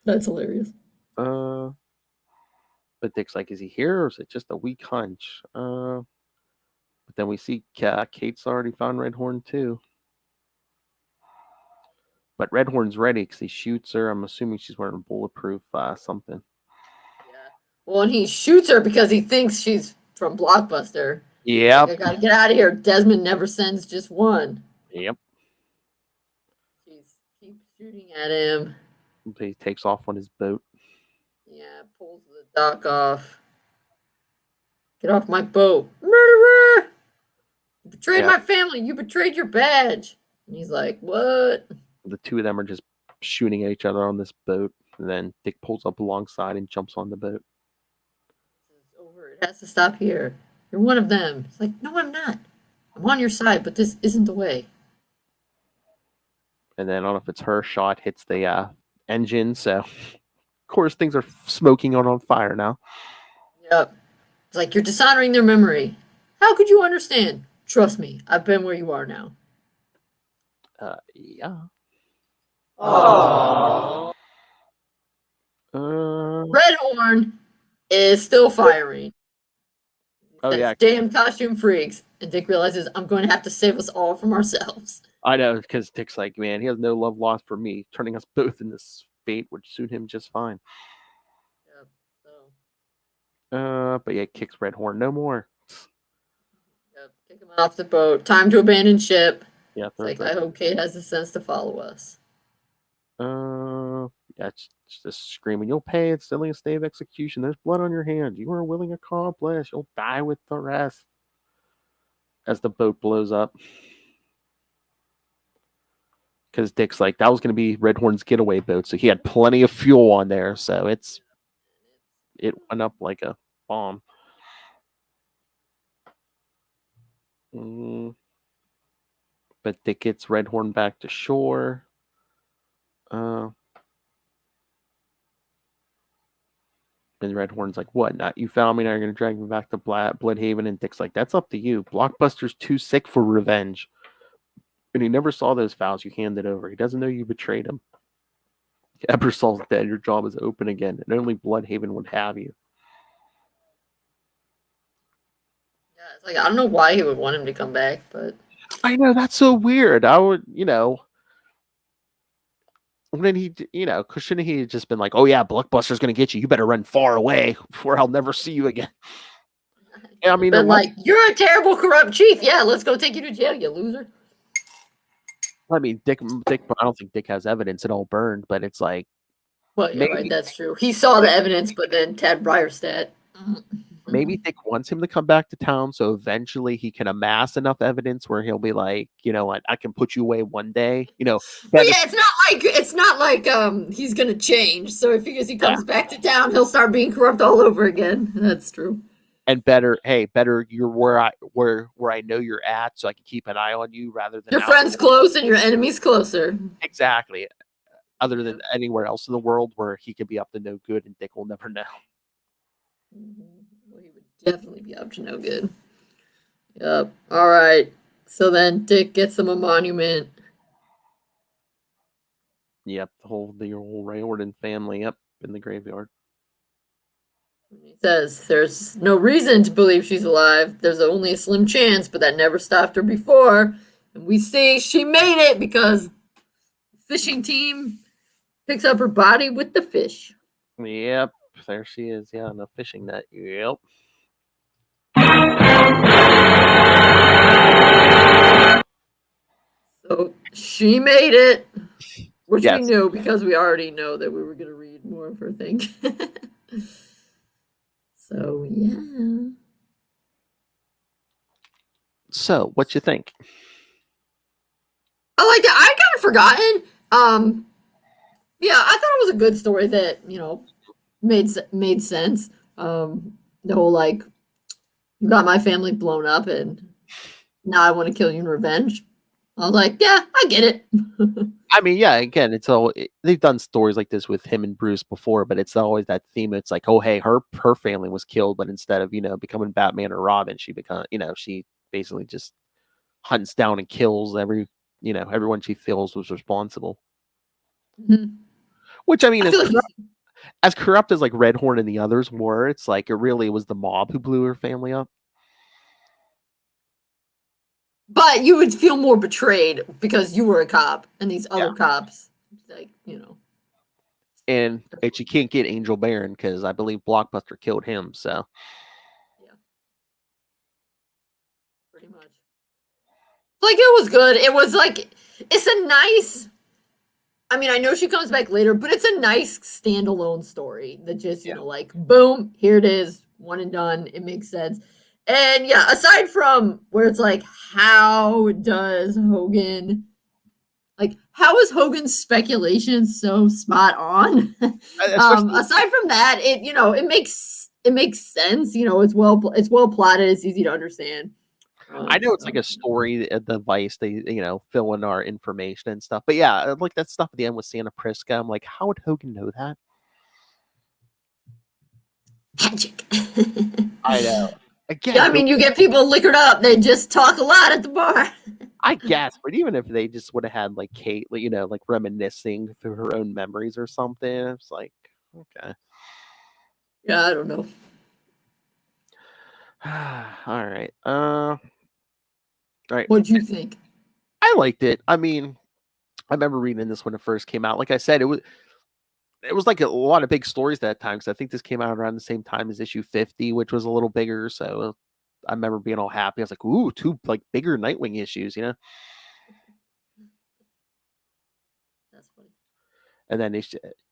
That's hilarious. But Dick's like, is he here or is it just a weak hunch? But then we see Kate's already found Redhorn too. But Redhorn's ready because he shoots her. I'm assuming she's wearing bulletproof something. Yeah. Well, and he shoots her because he thinks she's from Blockbuster. Yeah. Like, I gotta get out of here. Desmond never sends just one. Yep. She keeps shooting at him. He takes off on his boat. Yeah, pulls the dock off. Get off my boat. Murderer! You betrayed my family. You betrayed your badge. And he's like, what? The two of them are just shooting at each other on this boat. And then Dick pulls up alongside and jumps on the boat. It's over. It has to stop here. You're one of them. It's like, no, I'm not. I'm on your side, but this isn't the way. And then I don't know if it's her shot hits the engine. So, of course, things are smoking on fire now. Yep. It's like, you're dishonoring their memory. How could you understand? Trust me, I've been where you are now. Yeah. Aww. Redhorn is still firing. Oh yeah. Damn costume freaks. And Dick realizes, I'm going to have to save us all from ourselves. I know, because Dick's like, man, he has no love lost for me. Turning us both in this fate would suit him just fine. Yep. But yeah, kicks Red Horn no more. Yep, kick him off the boat. Time to abandon ship. Yeah, It's like, I hope Kate has the sense to follow us. Yeah, it's just screaming, "You'll pay! It's still a stay of execution. There's blood on your hands. You are a willing accomplice. You'll die with the rest." As the boat blows up. Because Dick's like, that was going to be Red Horn's getaway boat, so he had plenty of fuel on there, so it went up like a bomb. But Dick gets Red Horn back to shore. And Red Horn's like, "What? Not you found me? Now you're going to drag me back to Bloodhaven?" And Dick's like, "That's up to you. Blockbuster's too sick for revenge. And he never saw those files you handed over. He doesn't know you betrayed him. Ebersol's dead. Your job is open again, and only Bloodhaven would have you." Yeah, it's like, I don't know why he would want him to come back, but I know, that's so weird. I would, when he, shouldn't he have just been like, "Oh yeah, Blockbuster's going to get you. You better run far away, or I'll never see you again." Yeah, I mean, but like, you're a terrible, corrupt chief. Yeah, let's go take you to jail, you loser. I mean, Dick. I don't think Dick has evidence. It all burned, but it's like, well, yeah, maybe, right. That's true. He saw the evidence, but then Tad Brierstadt. Maybe Dick wants him to come back to town, so eventually he can amass enough evidence where he'll be like, "You know what? I can put you away one day." But yeah, it's not like he's gonna change. So he figures he comes back to town, he'll start being corrupt all over again. That's true. And better you're where I know you're at, so I can keep an eye on you rather than your friends close and your enemies closer. Exactly. Other than anywhere else in the world where he could be up to no good and Dick will never know. Well, he would definitely be up to no good. Yep. All right. So then Dick gets him a monument. Yep, the whole Rayordan family up in the graveyard. He says there's no reason to believe she's alive. There's only a slim chance, but that never stopped her before. And we see she made it because the fishing team picks up her body with the fish. Yep, there she is. Yeah, on the fishing net. Yep. So she made it, which we knew because we already know that we were going to read more of her thing. So, yeah. So, what you think? I liked it. I kind of forgotten. Yeah, I thought it was a good story that, made sense. The whole, like, you got my family blown up and now I want to kill you in revenge. I was like, yeah, I get it. I mean, yeah, again, they've done stories like this with him and Bruce before, but it's always that theme. It's like, oh, hey, her family was killed, but instead of, becoming Batman or Robin, she basically just hunts down and kills everyone she feels was responsible. Mm-hmm. Which, I mean, as corrupt as like Red Horn and the others were, it's like it really was the mob who blew her family up. But you would feel more betrayed because you were a cop and these other cops, like, And you can't get Angel Baron because I believe Blockbuster killed him, so. Yeah. Pretty much. Like, it was good. It was like, it's a nice, I mean, I know she comes back later, but it's a nice standalone story that just, like, boom, here it is, one and done. It makes sense. And yeah, aside from where it's like, how is Hogan's speculation so spot on? Aside from that, it makes sense. It's well plotted. It's easy to understand. I know it's like a story device. They fill in our information and stuff. But yeah, like that stuff at the end with Santa Prisca. I'm like, how would Hogan know that? Magic. I know. Again, I mean, you get people liquored up. They just talk a lot at the bar. I guess, but even if they just would have had like Kate, like reminiscing through her own memories or something, it's like, okay. Yeah, I don't know. All right. All right. What'd you think? I liked it. I mean, I remember reading this when it first came out. Like I said, it was like a lot of big stories that time, because I think this came out around the same time as issue 50, which was a little bigger. So I remember being all happy. I was like, "Ooh, two like bigger Nightwing issues," you know. That's funny. And then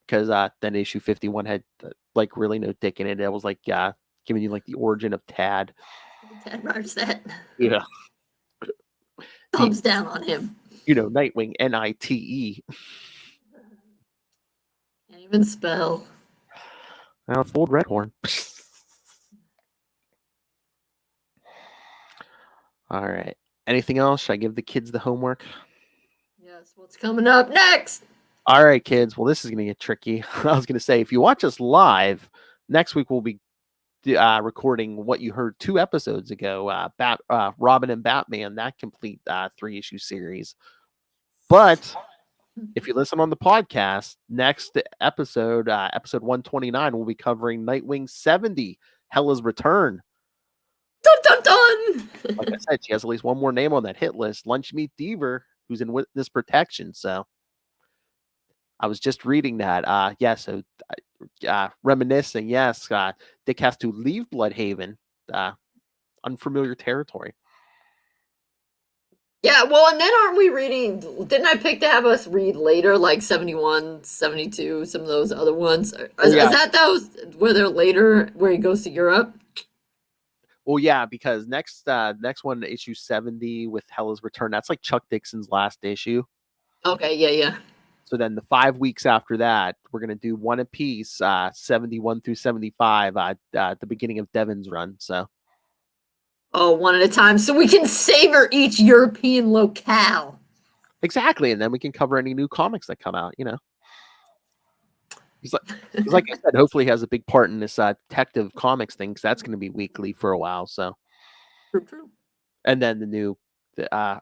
because then issue 51 had like really no dick in it. It was like giving you like the origin of Tad. Tad Ryder's that. Yeah, Thumbs down on him. Nightwing, Nite. Can't even spell. Now it's Old Redhorn. All right. Anything else? Should I give the kids the homework? Yes. What's coming up next? All right, kids. Well, this is going to get tricky. I was going to say, if you watch us live, next week we'll be recording what you heard 2 episodes ago, Robin and Batman, that complete 3-issue series. But if you listen on the podcast, next episode, episode 129, we'll be covering Nightwing 70, Hella's Return. Dun dun dun! Like I said, she has at least one more name on that hit list, Lunch Meat Deaver, who's in witness protection. So I was just reading that. So reminiscing, yes, Dick has to leave Bloodhaven, unfamiliar territory. Yeah, well, and then aren't we reading, didn't I pick to have us read later, like 71, 72, some of those other ones? Is that those where they're later, where he goes to Europe? Well, yeah, because next one, issue 70 with Hella's Return, that's like Chuck Dixon's last issue. Okay, yeah. So then the 5 weeks after that, we're going to do one apiece, 71 through 75 at the beginning of Devin's run. So. Oh, one at a time, so we can savor each European locale. Exactly, and then we can cover any new comics that come out, He's like I said, hopefully he has a big part in this Detective Comics thing, because that's going to be weekly for a while. So. True. And then the new, and I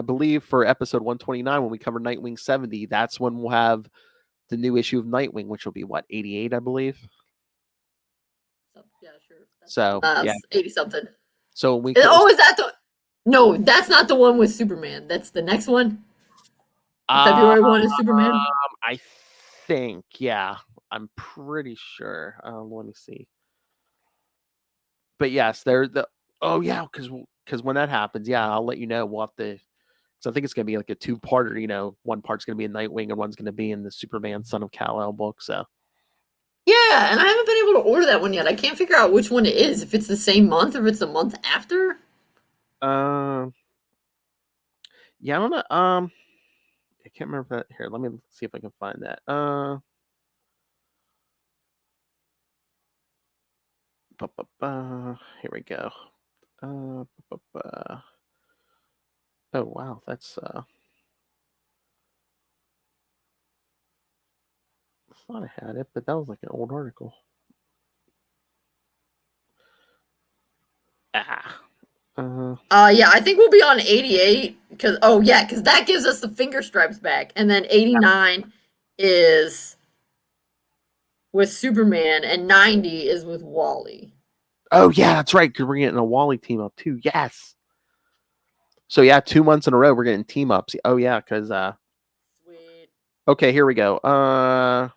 believe for episode 129, when we cover Nightwing 70, that's when we'll have the new issue of Nightwing, which will be 88, I believe. Yeah, sure. So 80 something. So we. Is that the? No, that's not the one with Superman. That's the next one. February 1 is Superman. I think, yeah, I'm pretty sure. Let me see. But yes, they're the. Oh yeah, because when that happens, I'll let you know. We'll have to. So I think it's going to be like a 2-parter. One part's going to be in Nightwing, and one's going to be in the Superman Son of Kal-El book. So. Yeah, and I haven't been able to order that one yet. I can't figure out which one it is. If it's the same month, or if it's the month after. Yeah, I don't know. I can't remember that. Here, let me see if I can find that. Here we go. Oh wow, that's I thought I had it, but that was like an old article. Yeah, I think we'll be on 88 because that gives us the finger stripes back, and then 89 is with Superman, and 90 is with Wally. Oh yeah, that's right, because we're getting a Wally team up too. Yes. So 2 months in a row we're getting team ups. Oh yeah, because Sweet. Okay, here we go. Well,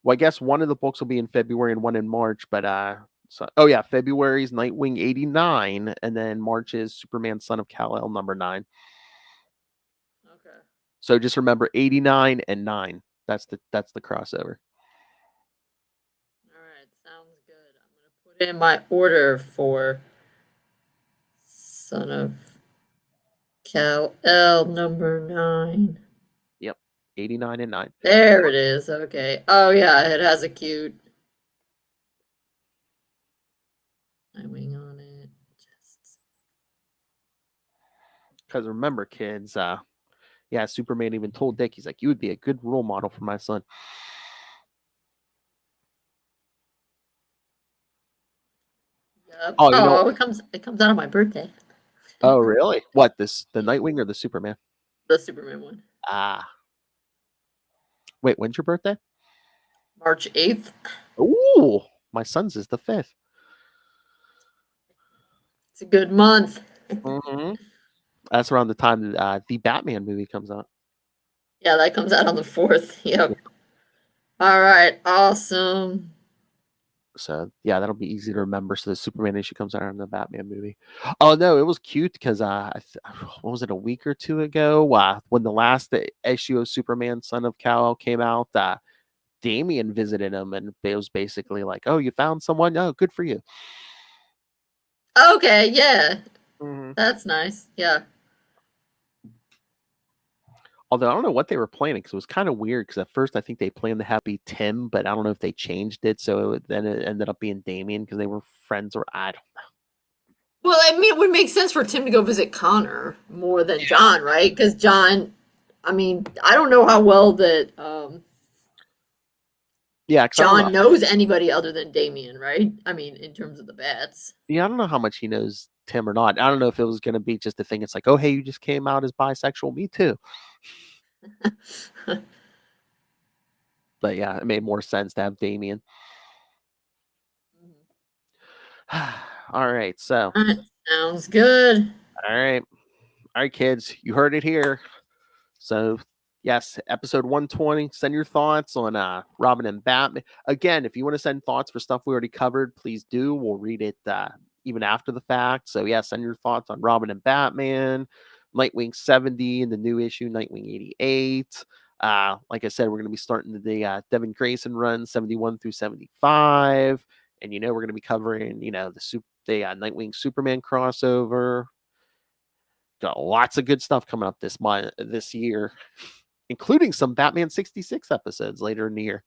I guess one of the books will be in February and one in March, but February's Nightwing 89, and then March is Superman Son of Kal-El number 9. Okay. So just remember 89 and 9. That's the crossover. All right, sounds good. I'm gonna put in my order for Son of Kal-El number 9. Yep, 89 and 9. There it is. Okay. Oh yeah, it has a cute Nightwing on it. Because remember, kids, Superman even told Dick, he's like, you would be a good role model for my son. Yep. It comes out on my birthday. Oh really? What, the Nightwing or the Superman? The Superman one. Wait, when's your birthday? March 8th. Ooh, my son's is the 5th. It's a good month. Mm-hmm. That's around the time the Batman movie comes out. Yeah, that comes out on the 4th. Yep. All right, awesome. So yeah, that'll be easy to remember. So the Superman issue comes out in the Batman movie. Oh no, it was cute because what was it, a week or two ago? When the last issue of Superman, Son of Kal came out, Damian visited him and it was basically like, "Oh, you found someone? Oh, good for you." Okay, yeah, Mm-hmm. that's nice. Yeah. Although I don't know what they were planning because it was kind of weird. Because at first I think they planned to have it be Tim, but I don't know if they changed it. So then it ended up being Damian because they were friends, or I don't know. Well, I mean, it would make sense for Tim to go visit Connor more than John, right? Because John, I mean, I don't know how well that Yeah, John knows anybody other than Damian, right? I mean, in terms of the bats. Yeah, I don't know how much he knows Tim or not. I don't know if it was going to be just a thing. It's like, oh, hey, you just came out as bisexual. Me too. But yeah, it made more sense to have Damien. All right. So, sounds good. All right, kids, you heard it here. So, yes, episode 120. Send your thoughts on Robin and Batman. Again, if you want to send thoughts for stuff we already covered, please do. We'll read it even after the fact. So, yeah, send your thoughts on Robin and Batman, Nightwing 70, and the new issue, Nightwing 88. Like I said, we're going to be starting the Devin Grayson run, 71 through 75. And, we're going to be covering, the Nightwing Superman crossover. Got lots of good stuff coming up this year, including some Batman 66 episodes later in the year.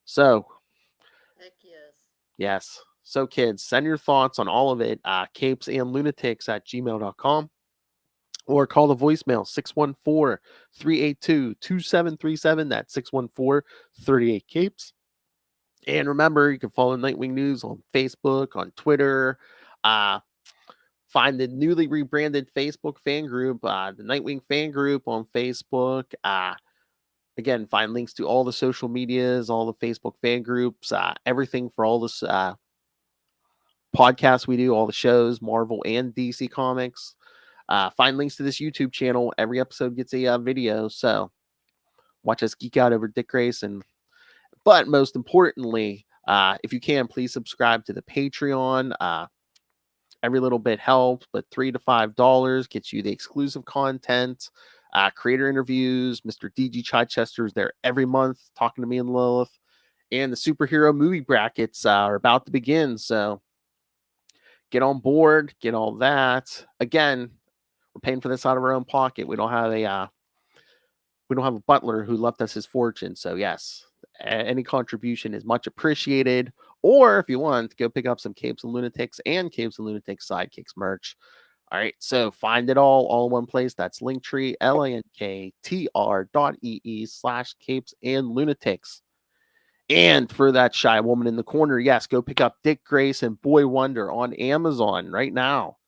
So, heck yes. Yes. So, kids, send your thoughts on all of it, capesandlunatics@gmail.com, or call the voicemail 614-382-2737. That's 614-38-CAPES. And remember, you can follow Nightwing News on Facebook, on Twitter. Find the newly rebranded Facebook fan group, the Nightwing fan group on Facebook. Again, find links to all the social medias, all the Facebook fan groups, everything for all this podcasts we do, all the shows, Marvel and DC Comics. Find links to this YouTube channel. Every episode gets a video. So watch us geek out over Dick Grayson. But most importantly, if you can, please subscribe to the Patreon. Every little bit helps, but $3 to $5 gets you the exclusive content, creator interviews. Mr. DG Chichester is there every month talking to me and Lilith. And the superhero movie brackets are about to begin. So get on board, get all that. Again, we're paying for this out of our own pocket. We don't have a butler who left us his fortune. So yes, any contribution is much appreciated. Or if you want, go pick up some Capes and Lunatics and Capes and Lunatics Sidekicks merch. All right, so find it all in one place. That's Linktree, linktr.ee/Capes and Lunatics. And for that shy woman in the corner, yes, go pick up Dick Grayson and Boy Wonder on Amazon right now.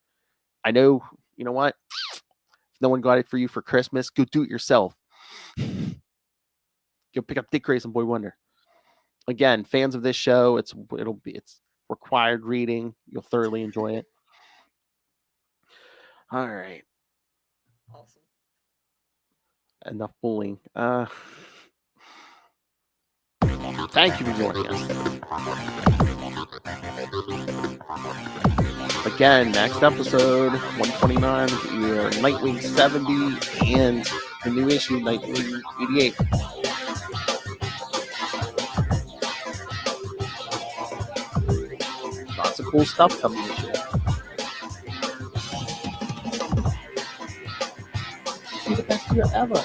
I know, you know what? If no one got it for you for Christmas, go do it yourself. Go pick up Dick Grayson and Boy Wonder. Again, fans of this show, it's required reading. You'll thoroughly enjoy it. All right. Awesome. Enough bullying. Thank you for joining us. Again, next episode, 129, your Nightwing 70 and the new issue, Nightwing 88. Lots of cool stuff coming this year. This will be the best year ever.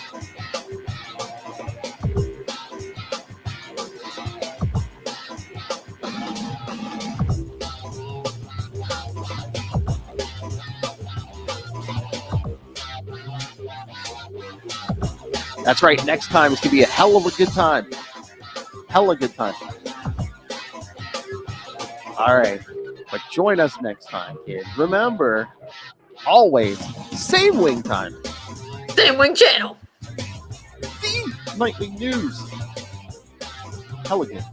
That's right. Next time it's going to be a hell of a good time. Hella good time. All right. But join us next time, kids. Remember, always, same wing time. Same wing channel. The Nightwing News. Hella good.